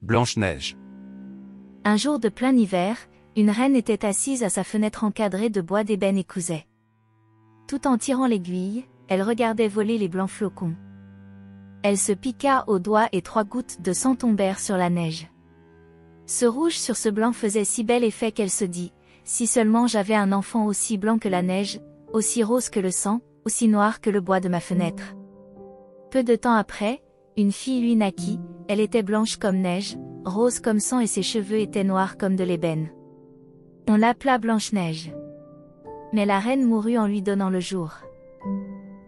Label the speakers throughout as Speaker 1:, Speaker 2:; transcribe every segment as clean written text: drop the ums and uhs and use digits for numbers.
Speaker 1: Blanche-Neige.
Speaker 2: Un jour de plein hiver, une reine était assise à sa fenêtre encadrée de bois d'ébène et cousait. Tout en tirant l'aiguille, elle regardait voler les blancs flocons. Elle se piqua au doigt et 3 gouttes de sang tombèrent sur la neige. Ce rouge sur ce blanc faisait si bel effet qu'elle se dit, si seulement j'avais un enfant aussi blanc que la neige, aussi rose que le sang, aussi noir que le bois de ma fenêtre. Peu de temps après, une fille lui naquit, elle était blanche comme neige, rose comme sang et ses cheveux étaient noirs comme de l'ébène. On l'appela Blanche-Neige. Mais la reine mourut en lui donnant le jour.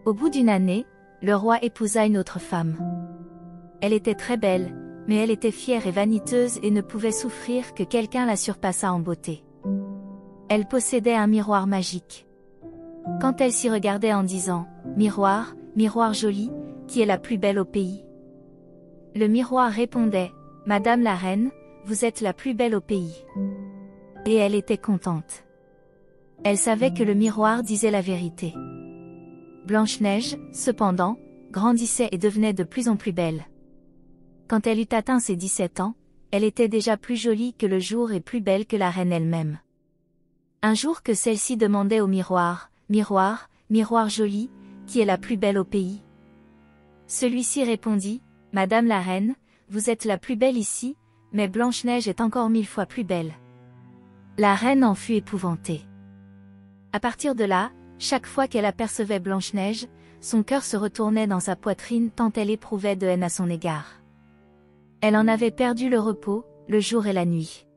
Speaker 2: Au bout d'une année, le roi épousa une autre femme. Elle était très belle, mais elle était fière et vaniteuse et ne pouvait souffrir que quelqu'un la surpassât en beauté. Elle possédait un miroir magique. Quand elle s'y regardait en disant « Miroir, miroir joli, qui est la plus belle au pays ?» Le miroir répondait « Madame la reine, vous êtes la plus belle au pays. » Et elle était contente. Elle savait que le miroir disait la vérité. Blanche-Neige, cependant, grandissait et devenait de plus en plus belle. Quand elle eut atteint ses 17 ans, elle était déjà plus jolie que le jour et plus belle que la reine elle-même. Un jour que celle-ci demandait au miroir, « Miroir, miroir joli, qui est la plus belle au pays ?» Celui-ci répondit, « Madame la reine, vous êtes la plus belle ici, mais Blanche-Neige est encore 1000 fois plus belle. » La reine en fut épouvantée. À partir de là, chaque fois qu'elle apercevait Blanche-Neige, son cœur se retournait dans sa poitrine tant elle éprouvait de haine à son égard. Elle en avait perdu le repos, le jour et la nuit.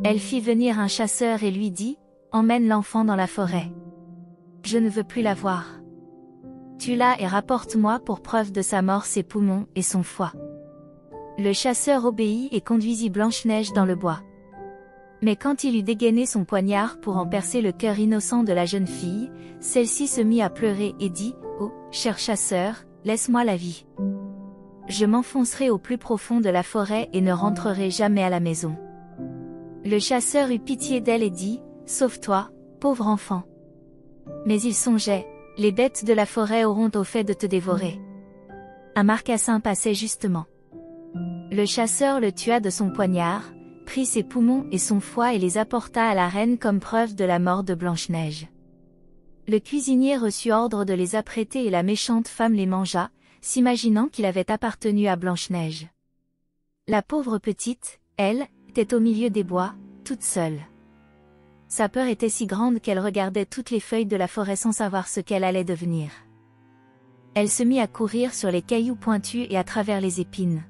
Speaker 2: Elle fit venir un chasseur et lui dit, « Emmène l'enfant dans la forêt. Je ne veux plus la voir. Tue-la et rapporte-moi pour preuve de sa mort ses poumons et son foie. » Le chasseur obéit et conduisit Blanche-Neige dans le bois. Mais quand il eut dégainé son poignard pour en percer le cœur innocent de la jeune fille, celle-ci se mit à pleurer et dit, « Oh, cher chasseur, laisse-moi la vie. Je m'enfoncerai au plus profond de la forêt et ne rentrerai jamais à la maison. » Le chasseur eut pitié d'elle et dit, « Sauve-toi, pauvre enfant. » Mais il songeait, « Les bêtes de la forêt auront au fait de te dévorer. » Un marcassin passait justement. Le chasseur le tua de son poignard, prit ses poumons et son foie et les apporta à la reine comme preuve de la mort de Blanche-Neige. Le cuisinier reçut ordre de les apprêter et la méchante femme les mangea, s'imaginant qu'il avait appartenu à Blanche-Neige. La pauvre petite, elle, était au milieu des bois, toute seule. Sa peur était si grande qu'elle regardait toutes les feuilles de la forêt sans savoir ce qu'elle allait devenir. Elle se mit à courir sur les cailloux pointus et à travers les épines.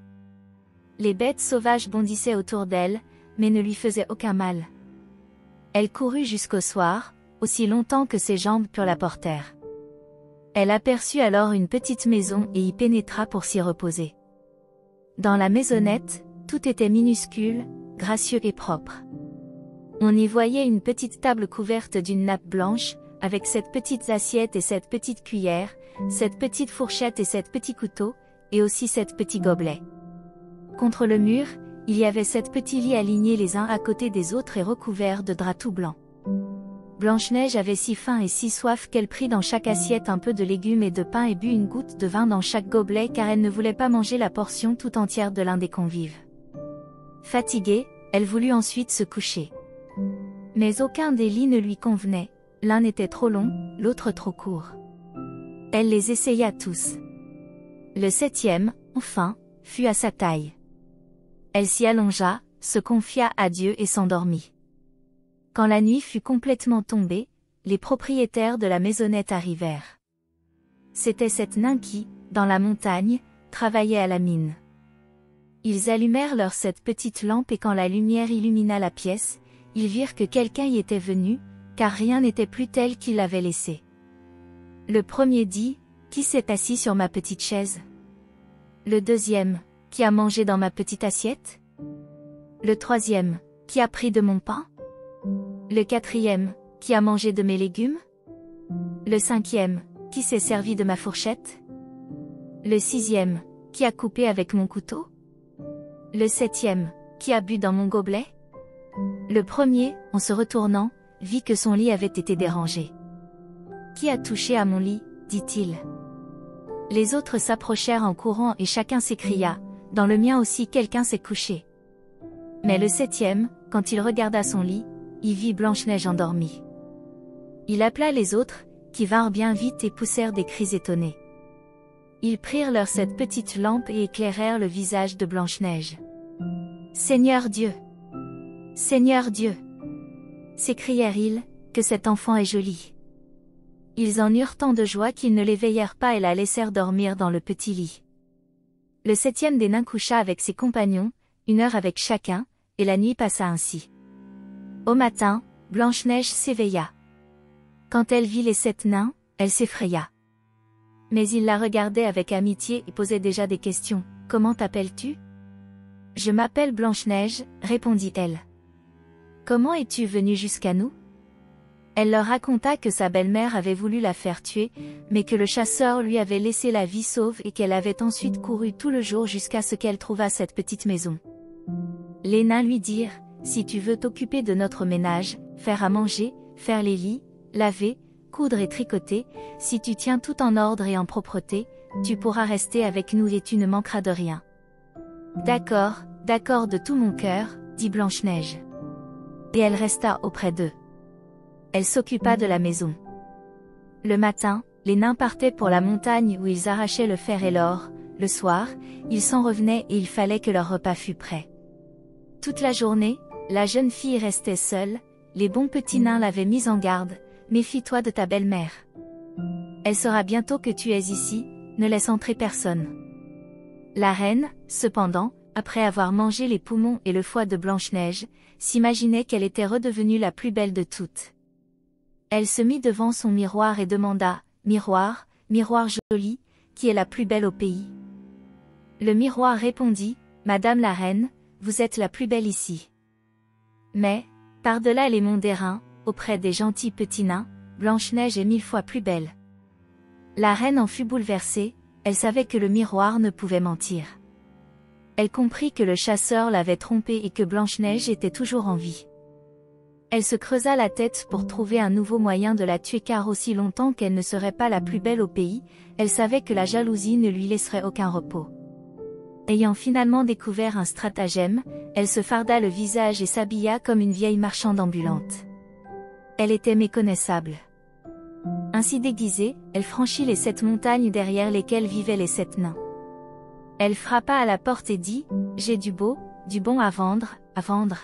Speaker 2: Les bêtes sauvages bondissaient autour d'elle, mais ne lui faisaient aucun mal. Elle courut jusqu'au soir, aussi longtemps que ses jambes purent la porter. Elle aperçut alors une petite maison et y pénétra pour s'y reposer. Dans la maisonnette, tout était minuscule, gracieux et propre. On y voyait une petite table couverte d'une nappe blanche, avec cette petite assiette et cette petite cuillère, cette petite fourchette et cet petit couteau, et aussi cet petit gobelet. Contre le mur, il y avait 7 petits lits alignés les uns à côté des autres et recouverts de draps tout blancs. Blanche-Neige avait si faim et si soif qu'elle prit dans chaque assiette un peu de légumes et de pain et but une goutte de vin dans chaque gobelet car elle ne voulait pas manger la portion tout entière de l'un des convives. Fatiguée, elle voulut ensuite se coucher. Mais aucun des lits ne lui convenait, l'un était trop long, l'autre trop court. Elle les essaya tous. Le 7e, enfin, fut à sa taille. Elle s'y allongea, se confia à Dieu et s'endormit. Quand la nuit fut complètement tombée, les propriétaires de la maisonnette arrivèrent. C'était cette nain qui, dans la montagne, travaillait à la mine. Ils allumèrent leur cette petite lampe et quand la lumière illumina la pièce, ils virent que quelqu'un y était venu, car rien n'était plus tel qu'il l'avait laissé. Le premier dit, « Qui s'est assis sur ma petite chaise ?» Le deuxième, « Qui a mangé dans ma petite assiette ?» Le troisième, « Qui a pris de mon pain ?» Le quatrième, « Qui a mangé de mes légumes ?» Le cinquième, « Qui s'est servi de ma fourchette ?» Le sixième, « Qui a coupé avec mon couteau ?» Le septième, « Qui a bu dans mon gobelet ?» Le premier, en se retournant, vit que son lit avait été dérangé. « Qui a touché à mon lit ?» dit-il. Les autres s'approchèrent en courant et chacun s'écria, « Dans le mien aussi quelqu'un s'est couché. Mais le 7e, quand il regarda son lit, il vit Blanche-Neige endormie. Il appela les autres, qui vinrent bien vite et poussèrent des cris étonnés. Ils prirent leur cette petite lampe et éclairèrent le visage de Blanche-Neige. « Seigneur Dieu! Seigneur Dieu !» s'écrièrent-ils, que cet enfant est joli. Ils en eurent tant de joie qu'ils ne l'éveillèrent pas et la laissèrent dormir dans le petit lit. Le 7e des nains coucha avec ses compagnons, 1 heure avec chacun, et la nuit passa ainsi. Au matin, Blanche-Neige s'éveilla. Quand elle vit les 7 nains, elle s'effraya. Mais ils la regardaient avec amitié et posaient déjà des questions. « Comment t'appelles-tu » ? « Je m'appelle Blanche-Neige, répondit-elle. »« Comment es-tu venue jusqu'à nous » Elle leur raconta que sa belle-mère avait voulu la faire tuer, mais que le chasseur lui avait laissé la vie sauve et qu'elle avait ensuite couru tout le jour jusqu'à ce qu'elle trouvât cette petite maison. Les nains lui dirent, « Si tu veux t'occuper de notre ménage, faire à manger, faire les lits, laver, coudre et tricoter, si tu tiens tout en ordre et en propreté, tu pourras rester avec nous et tu ne manqueras de rien. »« D'accord, d'accord de tout mon cœur, » dit Blanche-Neige. Et elle resta auprès d'eux. Elle s'occupa de la maison. Le matin, les nains partaient pour la montagne où ils arrachaient le fer et l'or. Le soir, ils s'en revenaient et il fallait que leur repas fût prêt. Toute la journée, la jeune fille restait seule. Les bons petits nains l'avaient mise en garde. « Méfie-toi de ta belle-mère. Elle saura bientôt que tu es ici, ne laisse entrer personne. » La reine, cependant, après avoir mangé les poumons et le foie de Blanche-Neige, s'imaginait qu'elle était redevenue la plus belle de toutes. Elle se mit devant son miroir et demanda, « Miroir, miroir joli, qui est la plus belle au pays ?» Le miroir répondit, « Madame la reine, vous êtes la plus belle ici. Mais, par-delà les monts d'airain, auprès des gentils petits nains, Blanche-Neige est 1000 fois plus belle. » La reine en fut bouleversée, elle savait que le miroir ne pouvait mentir. Elle comprit que le chasseur l'avait trompée et que Blanche-Neige était toujours en vie. Elle se creusa la tête pour trouver un nouveau moyen de la tuer car aussi longtemps qu'elle ne serait pas la plus belle au pays, elle savait que la jalousie ne lui laisserait aucun repos. Ayant finalement découvert un stratagème, elle se farda le visage et s'habilla comme une vieille marchande ambulante. Elle était méconnaissable. Ainsi déguisée, elle franchit les 7 montagnes derrière lesquelles vivaient les 7 nains. Elle frappa à la porte et dit, « J'ai du bon à vendre, à vendre. »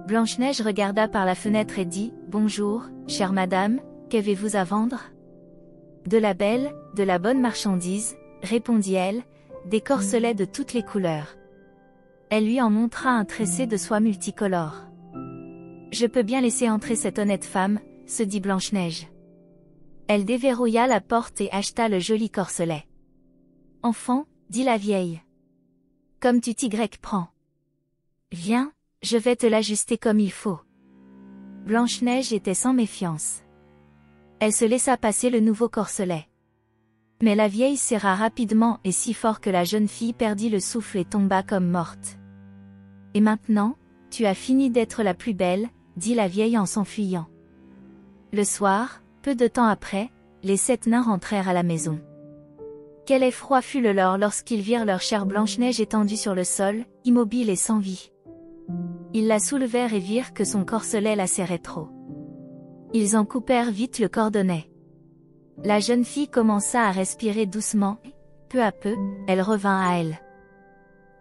Speaker 2: Blanche-Neige regarda par la fenêtre et dit, « Bonjour, chère madame, qu'avez-vous à vendre ?»« De la belle, de la bonne marchandise, » répondit-elle, « des corselets de toutes les couleurs. » Elle lui en montra un tressé de soie multicolore. « Je peux bien laisser entrer cette honnête femme, » se dit Blanche-Neige. Elle déverrouilla la porte et acheta le joli corselet. « Enfant, » dit la vieille. « Comme tu t'y prends. Viens, je vais te l'ajuster comme il faut. » Blanche-Neige était sans méfiance. Elle se laissa passer le nouveau corselet. Mais la vieille serra rapidement et si fort que la jeune fille perdit le souffle et tomba comme morte. « Et maintenant, tu as fini d'être la plus belle, » dit la vieille en s'enfuyant. Le soir, peu de temps après, les 7 nains rentrèrent à la maison. Quel effroi fut le leur lorsqu'ils virent leur chère Blanche-Neige étendue sur le sol, immobile et sans vie. Ils la soulevèrent et virent que son corselet la serrait trop. Ils en coupèrent vite le cordonnet. La jeune fille commença à respirer doucement, et, peu à peu, elle revint à elle.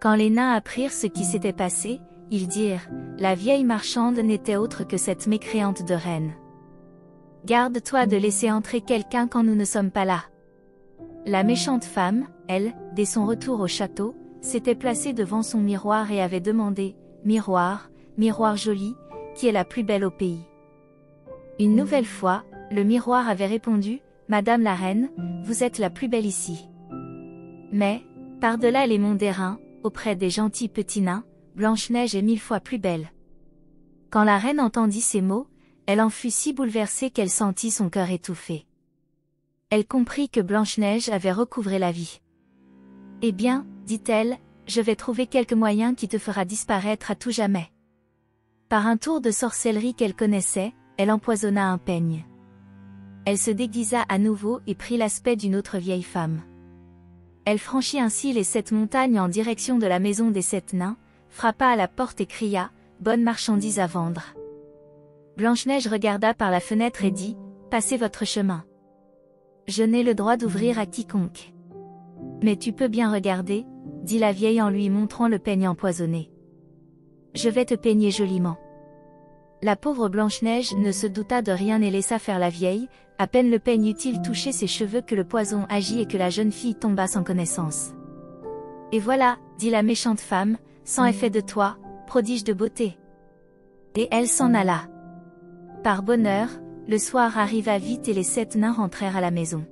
Speaker 2: Quand les nains apprirent ce qui s'était passé, ils dirent, « La vieille marchande n'était autre que cette mécréante de reine. Garde-toi de laisser entrer quelqu'un quand nous ne sommes pas là. » La méchante femme, elle, dès son retour au château, s'était placée devant son miroir et avait demandé, « Miroir, miroir joli, qui est la plus belle au pays ?» Une nouvelle fois, le miroir avait répondu, « Madame la reine, vous êtes la plus belle ici. » Mais, par-delà les monts d'airain, auprès des gentils petits nains, Blanche-Neige est 1000 fois plus belle. Quand la reine entendit ces mots, elle en fut si bouleversée qu'elle sentit son cœur étouffé. Elle comprit que Blanche-Neige avait recouvré la vie. « Eh bien, dit-elle, je vais trouver quelque moyen qui te fera disparaître à tout jamais. » Par un tour de sorcellerie qu'elle connaissait, elle empoisonna un peigne. Elle se déguisa à nouveau et prit l'aspect d'une autre vieille femme. Elle franchit ainsi les 7 montagnes en direction de la maison des 7 nains, frappa à la porte et cria « Bonne marchandise à vendre ». Blanche-Neige regarda par la fenêtre et dit « Passez votre chemin. Je n'ai le droit d'ouvrir à quiconque. » « Mais tu peux bien regarder, » dit la vieille en lui montrant le peigne empoisonné. « Je vais te peigner joliment. » La pauvre Blanche-Neige ne se douta de rien et laissa faire la vieille, à peine le peigne eut-il touché ses cheveux que le poison agit et que la jeune fille tomba sans connaissance. « Et voilà, » dit la méchante femme, « sans effet de toi, prodige de beauté. » Et elle s'en alla. Par bonheur, le soir arriva vite et les 7 nains rentrèrent à la maison.